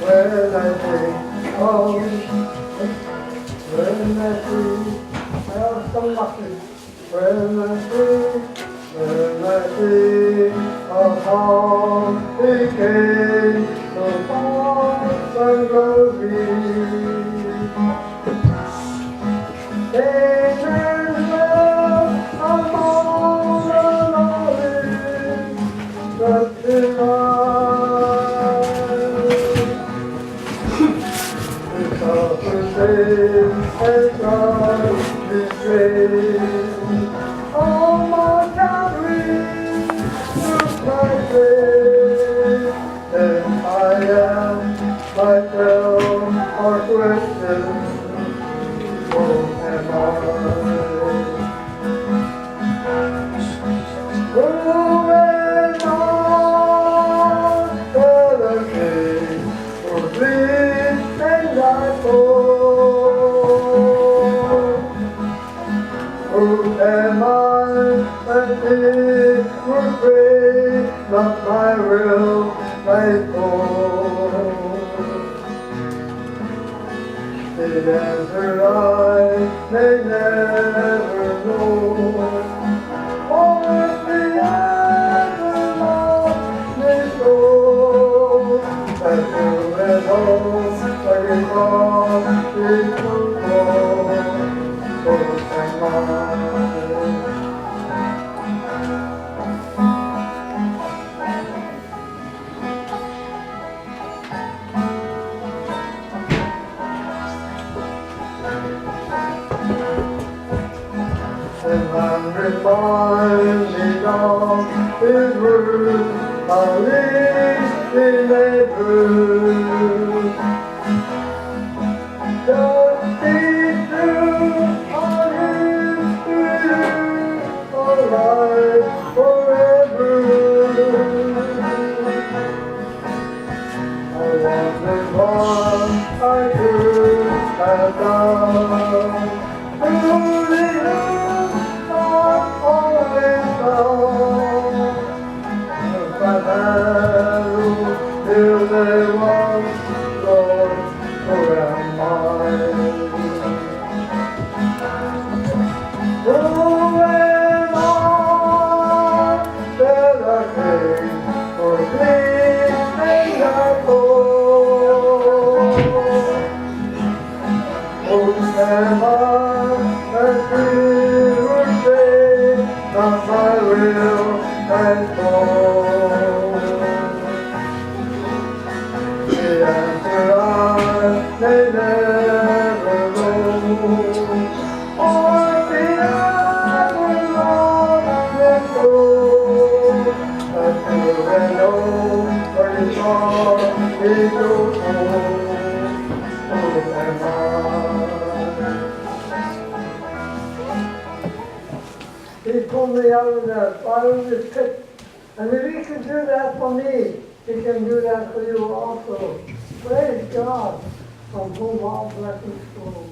when I think of, when I see, well, so lucky, when I see how he came so far from glory. Amen, well, among the knowledge, but because the same as God is great. Oh, my Calvary, through my faith, and I am myself or question. Oh, am I? Who am I? The King who bleeds and died for. Who am I that he would break not my will, my soul? The answer I may never know. For the answer lost me so. And you at home, like a God is so close. So am I. And I'm reminded of His word, how He never just be true, on His spirit, alive forever. I wondered what I could have done. Till there was Lord, who am I? Who am I that I came for thee and I go? Who am I that he would say, not my will and fall? The answer I may never know, or the answer long ago. Until I know where His heart is goes home, who am I? He pulled me out of the bottomless pit, and if He can do that for me, He can do that for you also. Praise God, from whom all blessings flow.